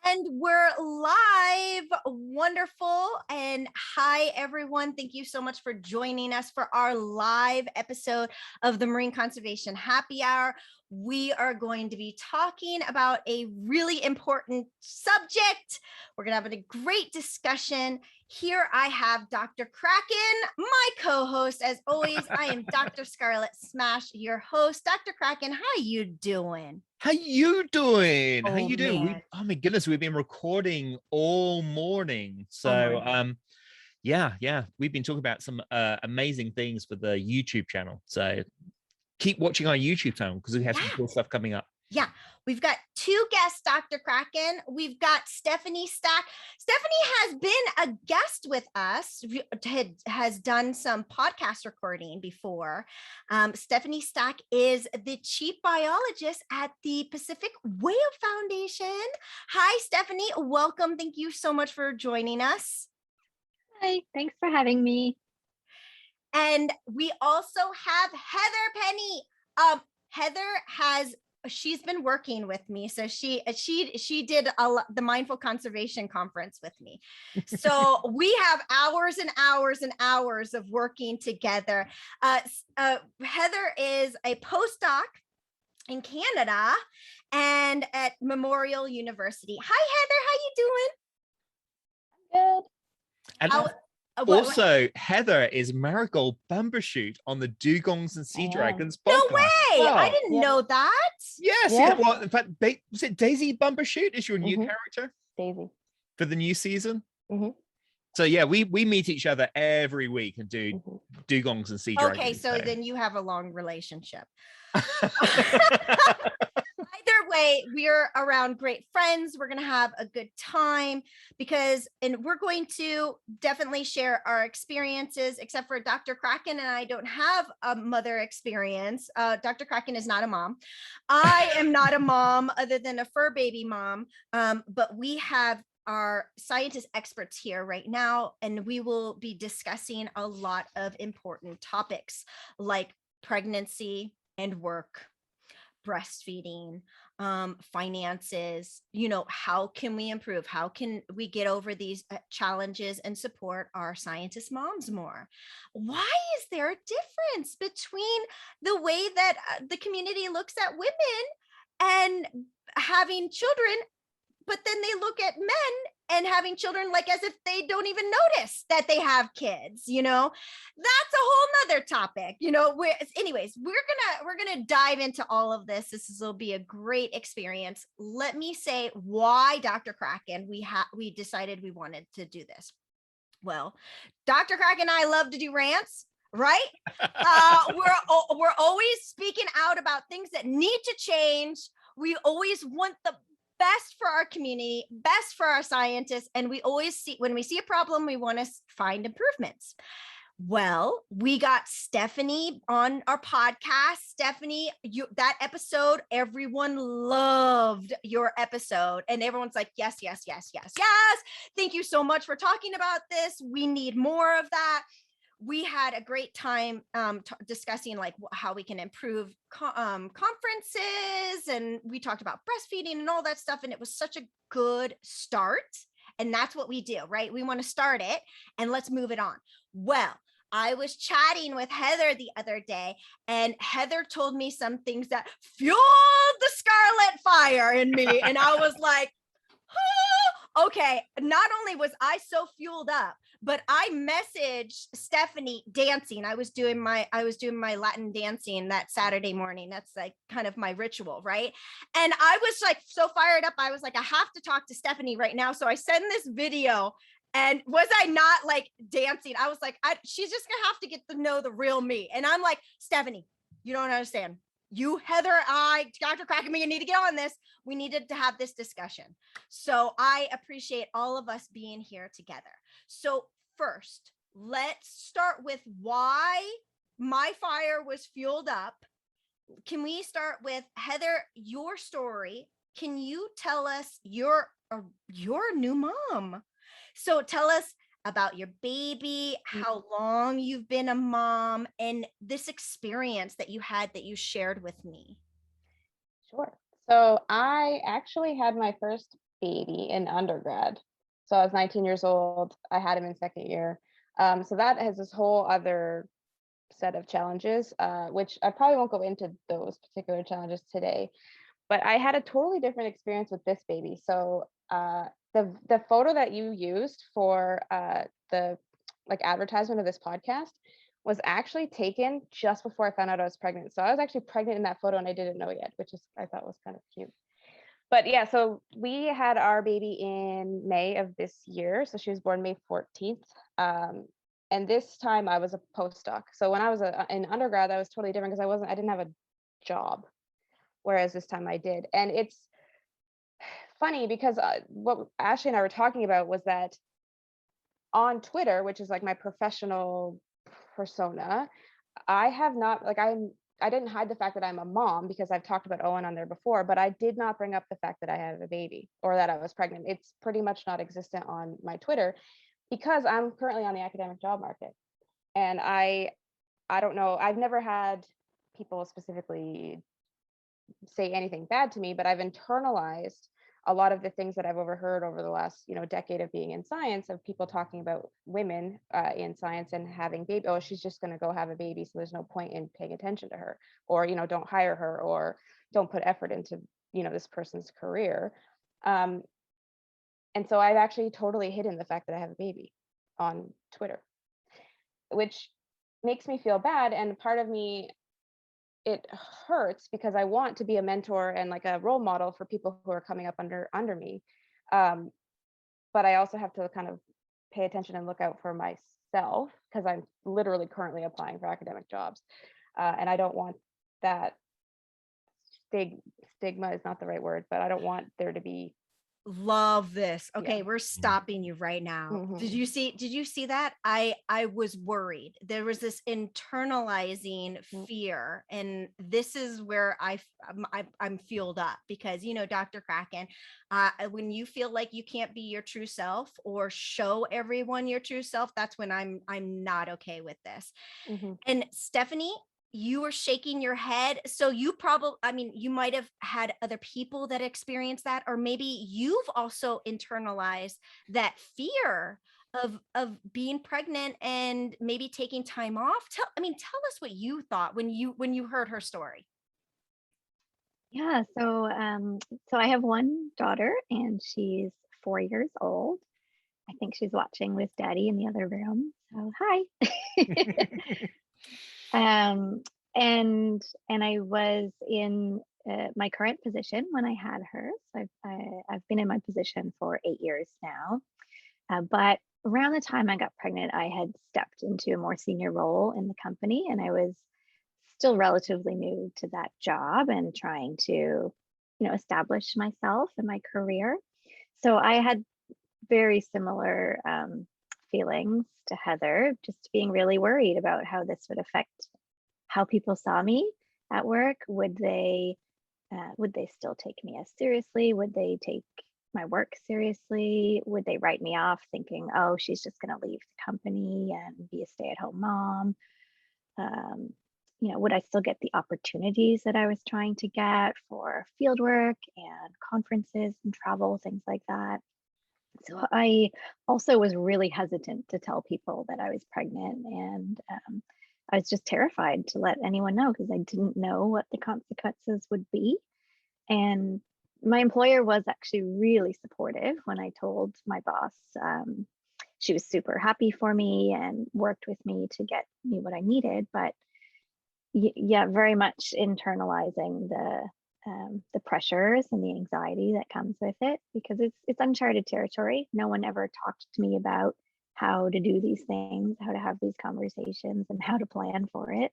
And we're live. Wonderful. And hi, everyone. Thank you so much for joining us for our live episode of the Marine Conservation Happy Hour. We are going to be talking about a really important subject. We're going to have a great discussion. Here I have Dr. Kraken, my co-host. As always, I am Dr. Scarlett Smash, your host. Dr. Kraken, how you doing? How you doing? How Oh, you doing? man. Oh my goodness, we've been recording all morning. So yeah, we've been talking about some amazing things for the YouTube channel. So keep watching our YouTube channel because we have some cool stuff coming up. Yeah, we've got two guests, Dr. Kraken. We've got Stephanie Stack. Stephanie has been a guest with us, has done some podcast recording before. Stephanie Stack is the chief biologist at the Pacific Whale Foundation. Hi, Stephanie. Welcome. Thank you so much for joining us. Hi, thanks for having me. And we also have Heather Penney. Heather she's been working with me. So she did the Mindful Conservation Conference with me. So we have hours and hours and hours of working together. Heather is a postdoc in Canada and at Memorial University. Hi, Heather, how you doing? Good. And also, Heather is Marigold Bumbershoot on the Dugongs and Sea Dragons podcast. No way! Oh. I didn't know that. Yes. Yeah. Well, in fact, was it Daisy Bumbershoot is your new character? Daisy. For the new season? So yeah, we meet each other every week and do Dugongs and Sea Dragons. Okay, so then you have a long relationship. Either way, we're around great friends. We're going to have a good time and we're going to definitely share our experiences, except for Dr. Kraken and I don't have a mother experience. Dr. Kraken is not a mom. I am not a mom other than a fur baby mom. But we have our scientist experts here right now, and we will be discussing a lot of important topics like pregnancy and work, breastfeeding, finances, how can we improve? How can we get over these challenges and support our scientist moms more? Why is there a difference between the way that the community looks at women and having children, but then they look at men and having children like as if they don't even notice that they have kids? That's a whole nother topic. Anyways, we're gonna dive into all of this. This will be a great experience. Let me say why, Dr. Kraken, we decided we wanted to do this. Well, Dr. Kraken and I love to do rants, right? We're always speaking out about things that need to change. We always want the best for our community, best for our scientists. And we always when we see a problem, we want to find improvements. Well, we got Stephanie on our podcast. Stephanie, that episode, everyone loved your episode. And everyone's like, yes. Thank you so much for talking about this. We need more of that. We had a great time discussing like how we can improve conferences, and we talked about breastfeeding and all that stuff. And it was such a good start. And that's what we do, right? We want to start it and let's move it on. Well, I was chatting with Heather the other day, and Heather told me some things that fueled the Scarlet fire in me. And I was like, okay, not only was I so fueled up, but I messaged Stephanie dancing. I was doing my Latin dancing that Saturday morning. That's like kind of my ritual, right? And I was like so fired up. I was like, I have to talk to Stephanie right now. So I send this video, and was I not like dancing? I was like, she's just gonna have to get to know the real me. And I'm like, Stephanie, you don't understand. You, Heather, Dr. Kraken, you need to get on this. We needed to have this discussion. So I appreciate all of us being here together. So first, let's start with why my fire was fueled up. Can we start with Heather, your story? Can you tell us you're a new mom? So tell us about your baby, how long you've been a mom, and this experience that you had that you shared with me. Sure. So I actually had my first baby in undergrad. So I was 19 years old. I had him in second year. So that has this whole other set of challenges, which I probably won't go into those particular challenges today. But I had a totally different experience with this baby. So the photo that you used for the like advertisement of this podcast was actually taken just before I found out I was pregnant. So I was actually pregnant in that photo and I didn't know yet, which is I thought was kind of cute. But yeah, so we had our baby in May of this year. So she was born May 14th. And this time I was a postdoc. So when I was in undergrad, that was totally different because I didn't have a job. Whereas this time I did. And it's funny because what Ashley and I were talking about was that on Twitter, which is like my professional persona, I have not like I didn't hide the fact that I'm a mom because I've talked about Owen on there before, but I did not bring up the fact that I have a baby or that I was pregnant. It's pretty much not existent on my Twitter because I'm currently on the academic job market. And I don't know, I've never had people specifically say anything bad to me, but I've internalized a lot of the things that I've overheard over the last, decade of being in science, of people talking about women in science and having baby. Oh, she's just going to go have a baby, so there's no point in paying attention to her, or don't hire her, or don't put effort into this person's career. And so I've actually totally hidden the fact that I have a baby on Twitter, which makes me feel bad. And part of me, it hurts because I want to be a mentor and like a role model for people who are coming up under me. But I also have to kind of pay attention and look out for myself because I'm literally currently applying for academic jobs. And I don't want that stigma is not the right word, but I don't want there to be. Love this. Okay, Yeah. we're stopping you right now. Mhm. Did you see that? I was worried. There was this internalizing fear, and this is where I'm fueled up because Dr. Kraken, when you feel like you can't be your true self or show everyone your true self, that's when I'm not okay with this. Mhm. And Stephanie, you were shaking your head. So you you might have had other people that experienced that, or maybe you've also internalized that fear of being pregnant and maybe taking time off. Tell us what you thought when you heard her story. Yeah, so I have one daughter and she's 4 years old. I think she's watching with daddy in the other room. So hi. Um, and I was in my current position when I had her. So I've been in my position for 8 years now. But around the time I got pregnant, I had stepped into a more senior role in the company, and I was still relatively new to that job and trying to, establish myself and my career. So I had very similar feelings to Heather, just being really worried about how this would affect how people saw me at work. Would they still take me as seriously? Would they take my work seriously? Would they write me off thinking, oh, she's just going to leave the company and be a stay-at-home mom? Would I still get the opportunities that I was trying to get for field work and conferences and travel, things like that? So I also was really hesitant to tell people that I was pregnant, and I was just terrified to let anyone know because I didn't know what the consequences would be. And my employer was actually really supportive when I told my boss. She was super happy for me and worked with me to get me what I needed. But yeah, very much internalizing the pressures and the anxiety that comes with it, because it's uncharted territory. No one ever talked to me about how to do these things, how to have these conversations, and how to plan for it.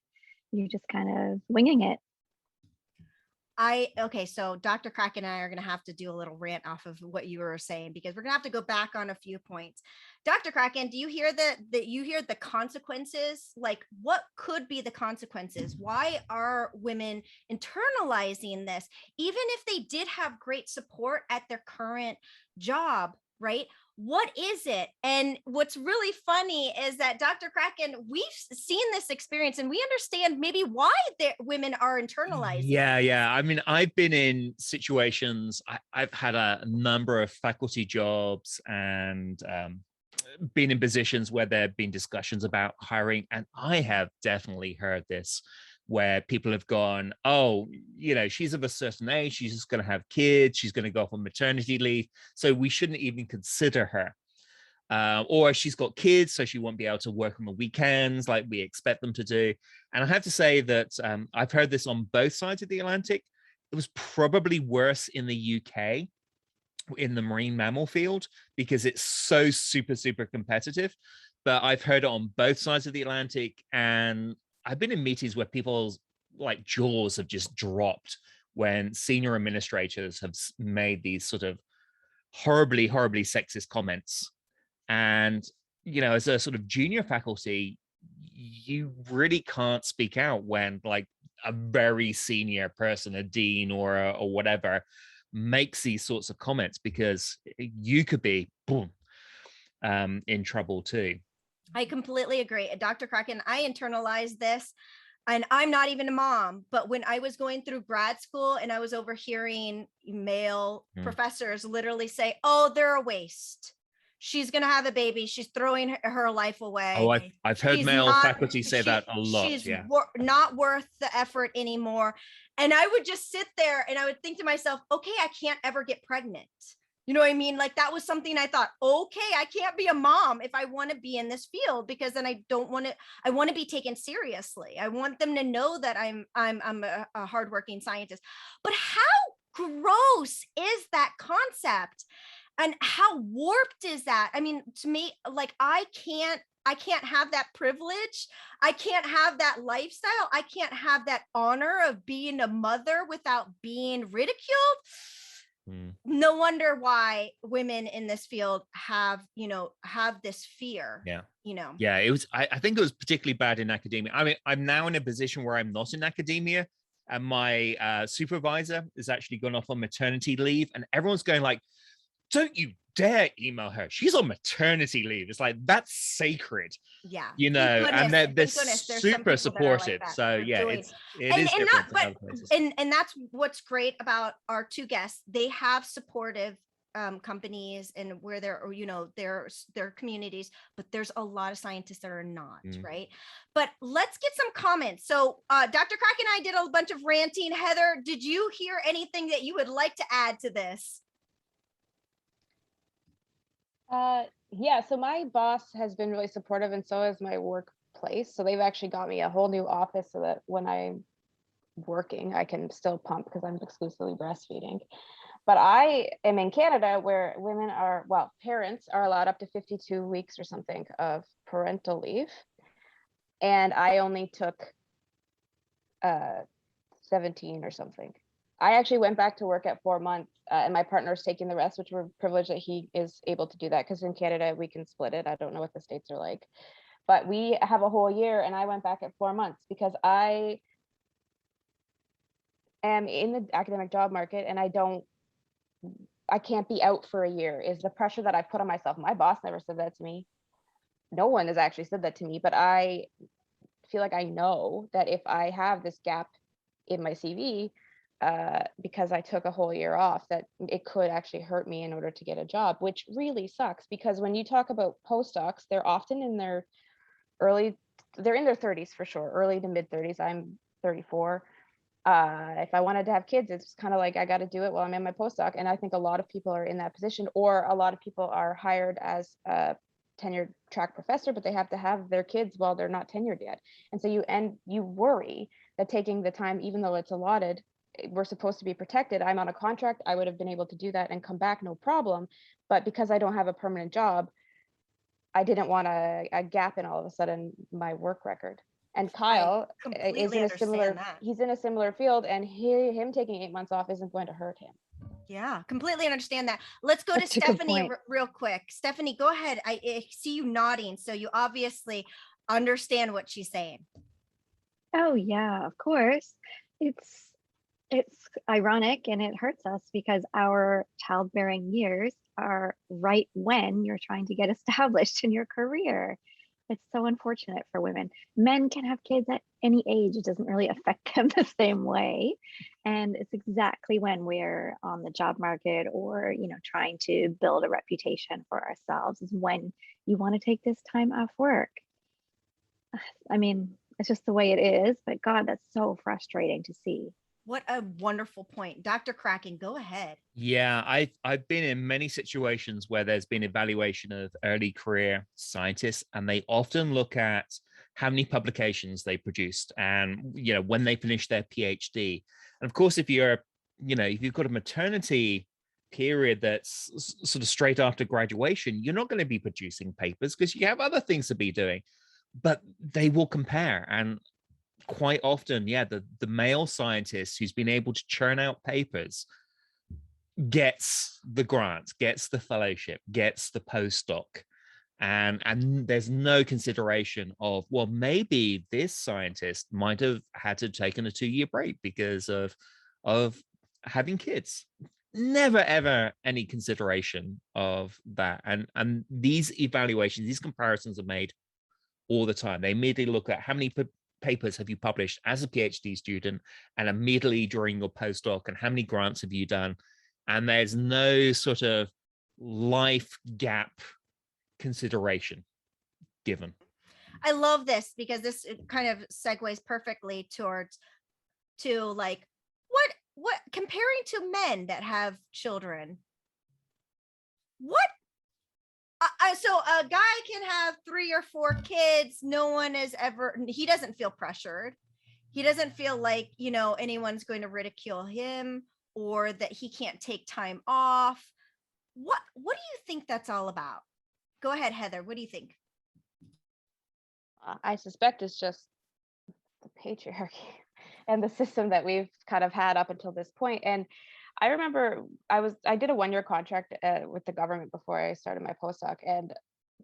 You're just kind of winging it. Okay, so Dr. Kraken and I are going to have to do a little rant off of what you were saying because we're going to have to go back on a few points. Dr. Kraken, do you hear that you hear the consequences? Like, what could be the consequences? Why are women internalizing this, even if they did have great support at their current job, right? What is it? And what's really funny is that Dr. Kraken, we've seen this experience and we understand maybe why women are internalizing. Yeah. I mean, I've been in situations, I've had a number of faculty jobs and been in positions where there have been discussions about hiring. And I have definitely heard this, where people have gone, oh, she's of a certain age, she's just going to have kids, she's going to go off on maternity leave, so we shouldn't even consider her. Or she's got kids, so she won't be able to work on the weekends like we expect them to do. And I have to say that I've heard this on both sides of the Atlantic. It was probably worse in the UK, in the marine mammal field, because it's so super competitive. But I've heard it on both sides of the Atlantic, and I've been in meetings where people's like jaws have just dropped when senior administrators have made these sort of horribly sexist comments. And as a sort of junior faculty, you really can't speak out when like a very senior person, a dean or whatever, makes these sorts of comments, because you could be in trouble too. I completely agree. Dr. Kraken, I internalized this, and I'm not even a mom, but when I was going through grad school and I was overhearing male professors literally say, oh, they're a waste. She's going to have a baby. She's throwing her life away. Oh, I've heard male faculty say that a lot. She's not worth the effort anymore. And I would just sit there and I would think to myself, okay, I can't ever get pregnant. You know what I mean? Like that was something I thought, okay, I can't be a mom if I want to be in this field, because then I want to be taken seriously. I want them to know that I'm a hardworking scientist. But how gross is that concept? And how warped is that? I mean, to me, like I can't have that privilege. I can't have that lifestyle. I can't have that honor of being a mother without being ridiculed. No wonder why women in this field have this fear. Yeah, it was, I think it was particularly bad in academia. I mean, I'm now in a position where I'm not in academia, and my supervisor has actually gone off on maternity leave, and everyone's going like, don't you dare email her, she's on maternity leave. It's like, that's sacred. Yeah, and they're super supportive. Like so yeah, it is different. And that's what's great about our two guests. They have supportive companies and where their communities, but there's a lot of scientists that are not, right? But let's get some comments. So Dr. Crack and I did a bunch of ranting. Heather, did you hear anything that you would like to add to this? Yeah, so my boss has been really supportive, and so is my workplace. So they've actually got me a whole new office so that when I'm working, I can still pump because I'm exclusively breastfeeding. But I am in Canada where parents are allowed up to 52 weeks or something of parental leave. And I only took 17 or something. I actually went back to work at 4 months, and my partner's taking the rest, which we're privileged that he is able to do that, because in Canada we can split it. I don't know what the states are like, but we have a whole year, and I went back at 4 months because I am in the academic job market, and I can't be out for a year is the pressure that I put on myself. My boss never said that to me. No one has actually said that to me, but I feel like I know that if I have this gap in my CV, because I took a whole year off, that it could actually hurt me in order to get a job, which really sucks, because when you talk about postdocs, they're often in their they're in their 30s for sure, early to mid 30s. I'm 34. If I wanted to have kids, it's kind of like I got to do it while I'm in my postdoc. And I think a lot of people are in that position, or a lot of people are hired as a tenured track professor, but they have to have their kids while they're not tenured yet. And so you worry that taking the time, even though it's allotted, we're supposed to be protected. I'm on a contract. I would have been able to do that and come back, no problem. But because I don't have a permanent job, I didn't want a gap in all of a sudden my work record. And Kyle is in a similar field, and him taking 8 months off isn't going to hurt him. Yeah, completely understand that. Let's go to Stephanie real quick. Stephanie, go ahead. I see you nodding, so you obviously understand what she's saying. Oh yeah, of course. it's ironic and it hurts us because our childbearing years are right when you're trying to get established in your career. It's so unfortunate for women. Men can have kids at any age. It doesn't really affect them the same way. And it's exactly when we're on the job market or, you know, trying to build a reputation for ourselves is when you want to take this time off work. I mean, it's just the way it is, but God, that's so frustrating to see. What a wonderful point. Dr. Kraken, go ahead. Yeah, I've been in many situations where there's been evaluation of early career scientists, and they often look at how many publications they produced and, you know, when they finished their PhD. And of course, if you've got a maternity period that's sort of straight after graduation, you're not going to be producing papers because you have other things to be doing. But they will compare, and quite often, yeah, the male scientist who's been able to churn out papers gets the grant, gets the fellowship, gets the postdoc, and there's no consideration of, well, maybe this scientist might have had to taken a 2-year break because of having kids. Never ever any consideration of that. And these evaluations, these comparisons are made all the time. They immediately look at how many papers have you published as a PhD student, and immediately during your postdoc, and how many grants have you done. And there's no sort of life gap consideration given. I love this because this kind of segues perfectly to like what comparing to men that have children. What so a guy can have 3 or 4 kids. No one is ever, he doesn't feel pressured. He doesn't feel like, you know, anyone's going to ridicule him or that he can't take time off. What do you think that's all about? Go ahead, Heather. What do you think? I suspect it's just the patriarchy and the system that we've kind of had up until this point. And I remember I did a 1-year contract with the government before I started my postdoc, and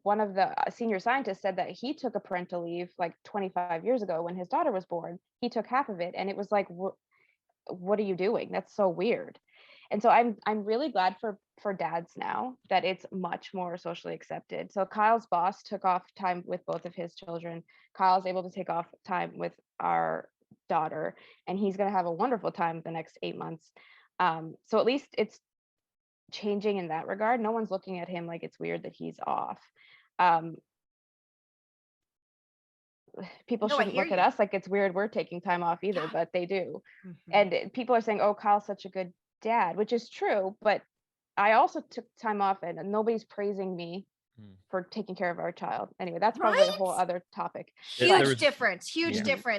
one of the senior scientists said that he took a parental leave like 25 years ago when his daughter was born. He took half of it, and it was like, what are you doing? That's so weird. And so I'm really glad for dads now that it's much more socially accepted. So Kyle's boss took off time with both of his children. Kyle's able to take off time with our daughter, and he's going to have a wonderful time the next 8 months. So at least it's changing in that regard. No one's looking at him like it's weird that he's off. People shouldn't look at us like it's weird we're taking time off either, but they do. Mm-hmm. And people are saying, oh, Kyle's such a good dad, which is true, but I also took time off and nobody's praising me for taking care of our child. Anyway, that's probably a whole other topic. Huge difference.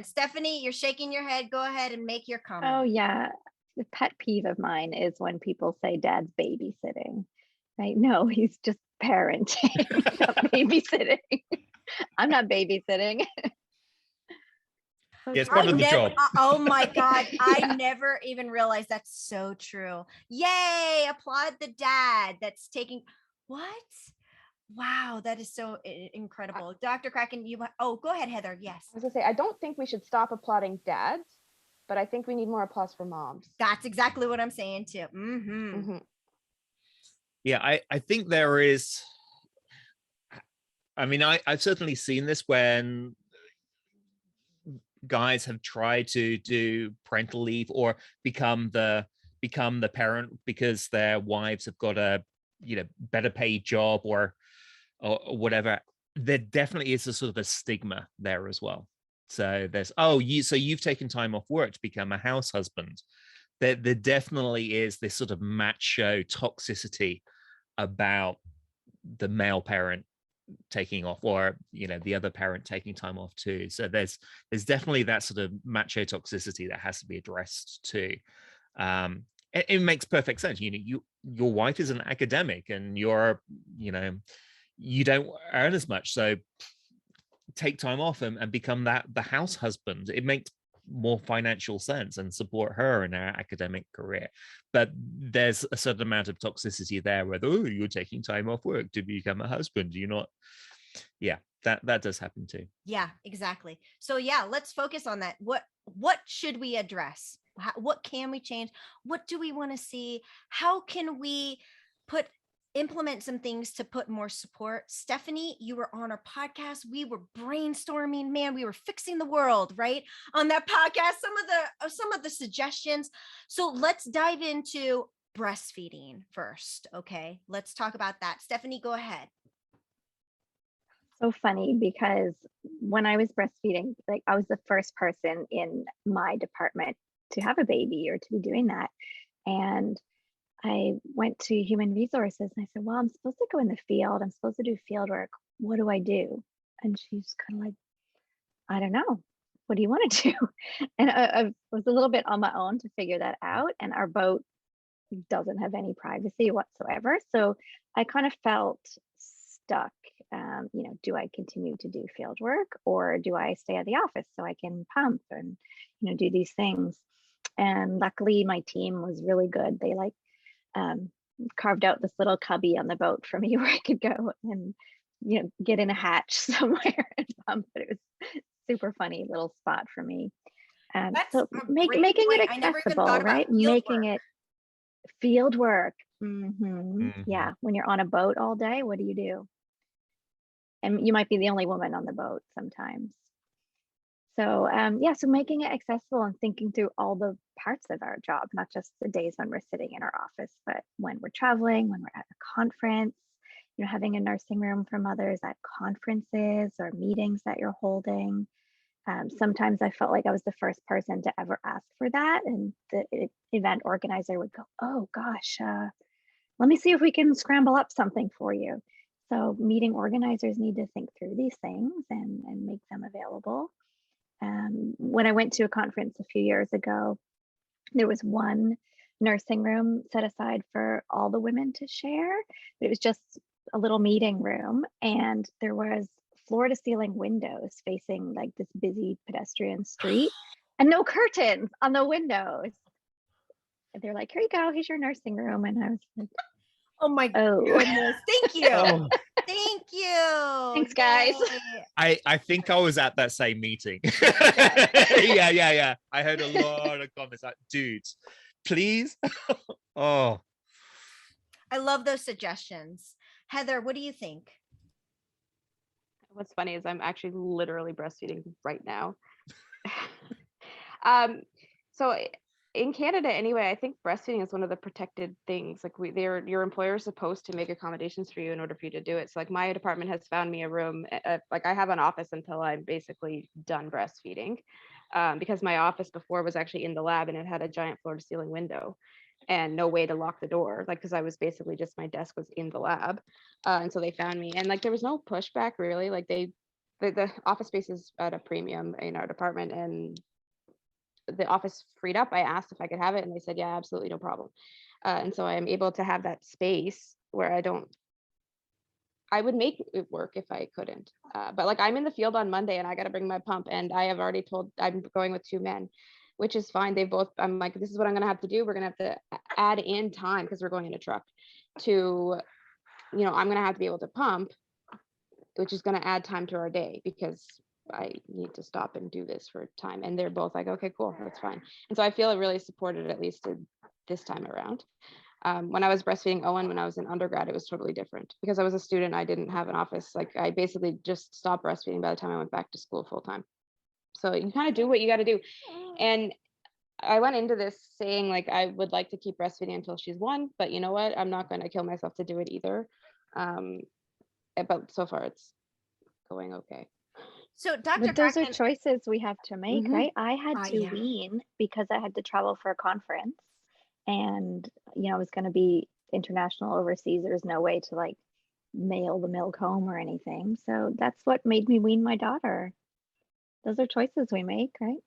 Stephanie, you're shaking your head. Go ahead and make your comment. Oh yeah. The pet peeve of mine is when people say dad's babysitting, right? No, he's just parenting, not babysitting. I'm not babysitting. Yeah, it's part of the job. Oh my God. I never even realized that's so true. Yay. Applaud the dad that's taking what? Wow. That is so incredible. Dr. Kraken, go ahead, Heather. Yes. I was gonna say, I don't think we should stop applauding dads, but I think we need more applause for moms. That's exactly what I'm saying too. Mm-hmm. Mm-hmm. Yeah, I think there is, I mean, I've certainly seen this when guys have tried to do parental leave or become the parent because their wives have got a, you know, better paid job or whatever. There definitely is a sort of a stigma there as well. So there's, so you've taken time off work to become a house husband. There definitely is this sort of macho toxicity about the male parent taking off, or, you know, the other parent taking time off too. So there's definitely that sort of macho toxicity that has to be addressed too. It makes perfect sense. You know, your wife is an academic and you're, you know, you don't earn as much. So take time off and become the house husband. It makes more financial sense and support her in her academic career. But there's a certain amount of toxicity there where, oh, you're taking time off work to become a husband. You're not. Yeah, that does happen too. Yeah, exactly. So yeah, let's focus on that. What should we address? What can we change? What do we want to see? How can we implement some things to put more support? Stephanie, you were on our podcast. We were brainstorming, man. We were fixing the world, right? On that podcast, some of the suggestions. So let's dive into breastfeeding first. Okay, let's talk about that. Stephanie, go ahead. So funny, because when I was breastfeeding, like, I was the first person in my department to have a baby or to be doing that. And I went to human resources and I said, well, I'm supposed to go in the field. I'm supposed to do field work. What do I do? And she's kind of like, I don't know. What do you want to do? And I was a little bit on my own to figure that out. And our boat doesn't have any privacy whatsoever. So I kind of felt stuck. Do I continue to do field work, or do I stay at the office so I can pump and, do these things? And luckily my team was really good. They carved out this little cubby on the boat for me where I could go and, get in a hatch somewhere and pump. But it was super funny little spot for me. So making it accessible, right? Making it field work. Yeah. When you're on a boat all day, what do you do? And you might be the only woman on the boat sometimes. So so making it accessible and thinking through all the parts of our job, not just the days when we're sitting in our office, but when we're traveling, when we're at a conference, having a nursing room for mothers at conferences or meetings that you're holding. Sometimes I felt like I was the first person to ever ask for that. And the event organizer would go, oh gosh, let me see if we can scramble up something for you. So meeting organizers need to think through these things and make them available. When I went to a conference a few years ago, there was one nursing room set aside for all the women to share. It was just a little meeting room, and there was floor to ceiling windows facing like this busy pedestrian street and no curtains on the windows. And they're like, here you go, here's your nursing room. And I was like, oh my goodness, thank you. Oh. Thank you. Thanks, guys. I think I was at that same meeting. Yeah. I heard a lot of comments like, dudes, please. Oh. I love those suggestions. Heather, what do you think? What's funny is I'm actually literally breastfeeding right now. So in Canada anyway, I think breastfeeding is one of the protected things. Like your employer is supposed to make accommodations for you in order for you to do it. So like my department has found me a room, like I have an office until I'm basically done breastfeeding, because my office before was actually in the lab and it had a giant floor to ceiling window and no way to lock the door, like, because I was basically just, my desk was in the lab, and so they found me, and like there was no pushback really. Like the office space is at a premium in our department, and the office freed up. I asked if I could have it and they said, yeah, absolutely, no problem. And so I am able to have that space where I would make it work if I couldn't. But like I'm in the field on Monday and I got to bring my pump, and I have already told I'm going with 2 men, which is fine. I'm like, this is what I'm going to have to do. We're going to have to add in time because we're going in a truck to, I'm going to have to be able to pump, which is going to add time to our day because I need to stop and do this for time. And they're both like, okay, cool, that's fine. And so I feel really supported, at least this time around. When I was breastfeeding Owen, when I was in undergrad, it was totally different because I was a student. I didn't have an office. Like I basically just stopped breastfeeding by the time I went back to school full time. So you kind of do what you got to do. And I went into this saying like, I would like to keep breastfeeding until she's 1, but you know what? I'm not going to kill myself to do it either. But so far it's going okay. So Dr. But those are choices we have to make, right? I had to yeah. wean because I had to travel for a conference, and I was going to be international overseas. There's no way to like mail the milk home or anything. So that's what made me wean my daughter. Those are choices we make, right?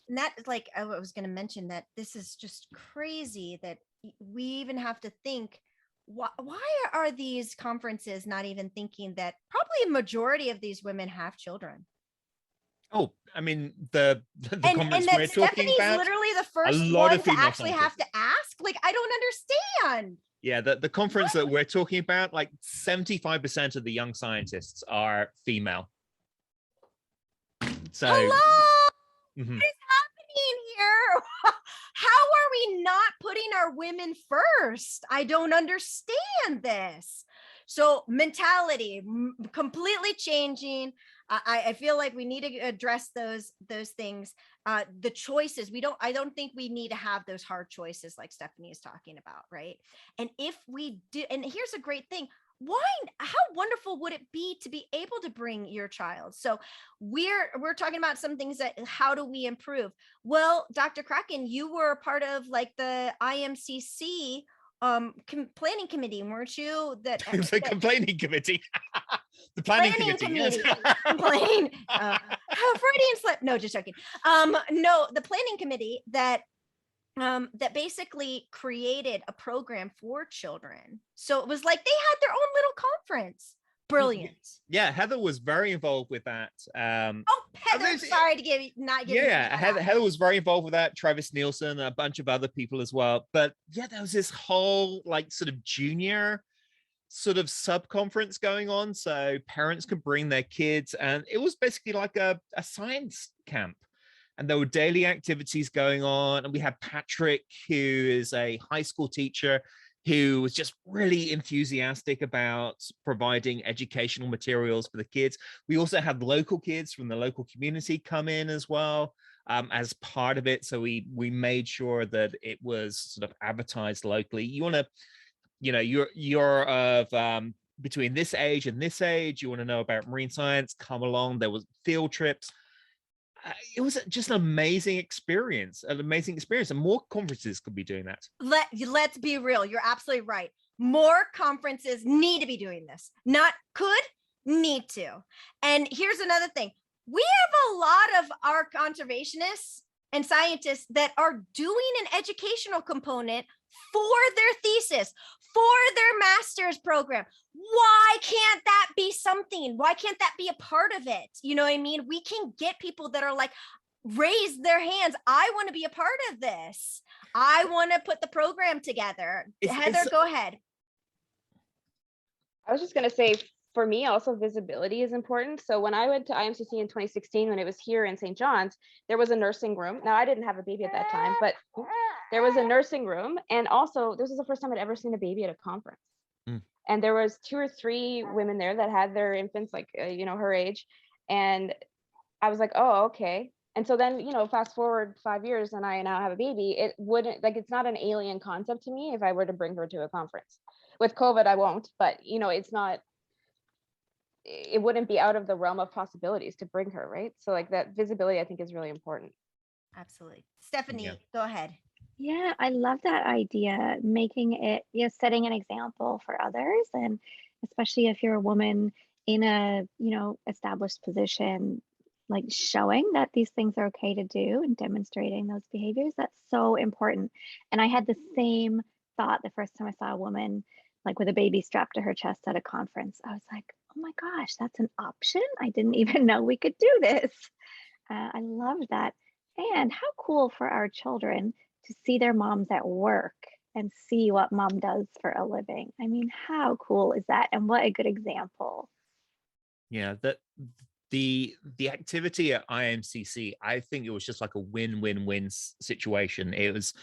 And that is like, I was going to mention that this is just crazy that we even have to think, why are these conferences not even thinking that probably a majority of these women have children? Oh, I mean, the conference we're talking about, literally the first one to actually have to ask. Like, I don't understand. Yeah, the conference that we're talking about, like 75% of the young scientists are female. So hello, what is here? How are we not putting our women first? I don't understand this. So mentality completely changing. I feel like we need to address those things. The choices, I don't think we need to have those hard choices like Stephanie is talking about, right? And if we do, and here's a great thing, how wonderful would it be to be able to bring your child? So we're talking about some things that, how do we improve? Well, Dr. Kraken, you were a part of like the IMCC planning committee, weren't you? The complaining committee. The planning committee. Yes. Freudian slip. No, just joking. No, the planning committee that basically created a program for children. So it was like they had their own little conference. Brilliant. Yeah, Heather was very involved with that. Heather, sorry to not give. Yeah, Heather was very involved with that. Travis Nielsen, a bunch of other people as well. But yeah, there was this whole like sort of junior sort of sub conference going on, so parents could bring their kids, and it was basically like a science camp. And there were daily activities going on. And we had Patrick, who is a high school teacher, who was just really enthusiastic about providing educational materials for the kids. We also had local kids from the local community come in as well as part of it. So we made sure that it was sort of advertised locally. You want to, you're of between this age and this age, you want to know about marine science, come along. There was field trips. It was just an amazing experience, and more conferences could be doing that. Let's be real. You're absolutely right. More conferences need to be doing this. Not could, need to. And here's another thing. We have a lot of our conservationists and scientists that are doing an educational component for their thesis, for their master's program. Why can't that be something? Why can't that be a part of it? You know what I mean? We can get people that are like, raise their hands. I want to be a part of this. I want to put the program together. Heather, go ahead. I was just going to say, for me, also visibility is important. So when I went to IMCC in 2016, when it was here in St. John's, there was a nursing room. Now, I didn't have a baby at that time, but there was a nursing room. And also, this was the first time I'd ever seen a baby at a conference. And there was 2 or 3 women there that had their infants, like, her age. And I was like, oh, okay. And so then, fast forward 5 years and I now have a baby. It wouldn't, like, it's not an alien concept to me if I were to bring her to a conference. With COVID, I won't, but, it's not, it wouldn't be out of the realm of possibilities to bring her, right? So like that visibility, I think, is really important. Absolutely. Stephanie, go ahead. Yeah, I love that idea, making it, setting an example for others. And especially if you're a woman in a, established position, like showing that these things are okay to do and demonstrating those behaviors, that's so important. And I had the same thought the first time I saw a woman like with a baby strapped to her chest at a conference. I was like, oh my gosh, that's an option. I didn't even know we could do this. I love that. And how cool for our children to see their moms at work and see what mom does for a living. I mean, how cool is that? And what a good example. Yeah, that the activity at IMCC, I think it was just like a win-win-win situation. It was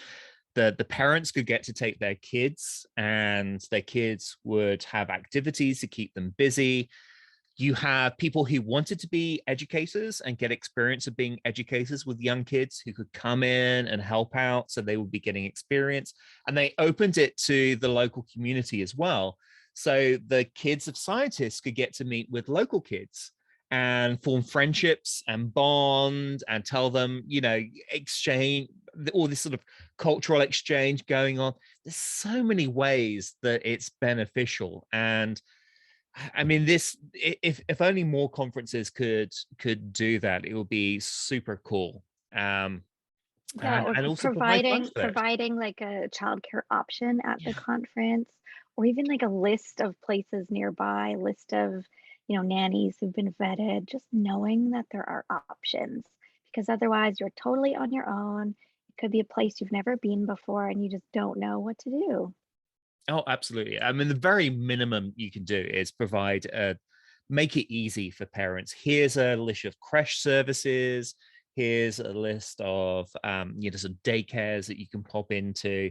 the parents could get to take their kids, and their kids would have activities to keep them busy. You have people who wanted to be educators and get experience of being educators with young kids who could come in and help out. So they would be getting experience, and they opened it to the local community as well. So the kids of scientists could get to meet with local kids and form friendships and bond and tell them, exchange, all this sort of cultural exchange going on. There's so many ways that it's beneficial. And I mean, if only more conferences could do that, it would be super cool. And also providing like a childcare option at the conference, or even like a list of places nearby, list of nannies who've been vetted, just knowing that there are options, because otherwise you're totally on your own. It could be a place you've never been before and you just don't know what to do. Oh, absolutely. I mean, the very minimum you can do is make it easy for parents. Here's a list of creche services. Here's a list of some daycares that you can pop into,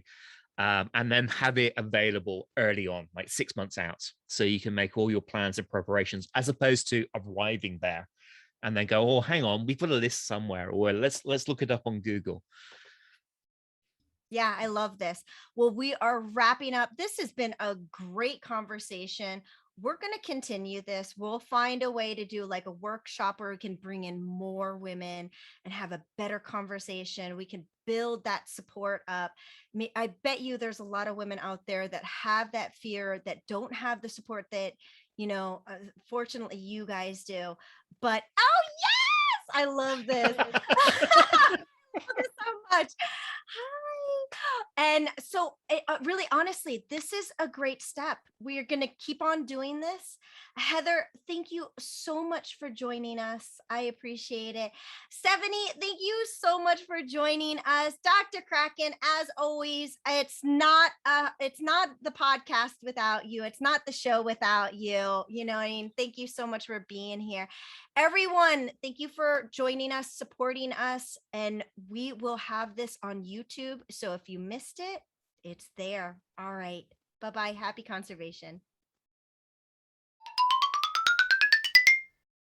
and then have it available early on, like 6 months out, so you can make all your plans and preparations, as opposed to arriving there and then go, oh, hang on, we've got a list somewhere, or let's look it up on Google. Yeah, I love this. Well, we are wrapping up. This has been a great conversation. We're going to continue this. We'll find a way to do like a workshop where we can bring in more women and have a better conversation. We can build that support up. I bet you there's a lot of women out there that have that fear, that don't have the support that, fortunately you guys do. But oh, yes, I love this. I love this so much. Hi. And so really, honestly, this is a great step. We are going to keep on doing this. Heather, thank you so much for joining us. I appreciate it. Stephanie, thank you so much for joining us. Dr. Kraken, as always, it's not the podcast without you. It's not the show without you. You know what I mean? Thank you so much for being here. Everyone, thank you for joining us, supporting us, and we will have this on YouTube. So if you missed it, it's there. All right. Bye-bye. Happy conservation.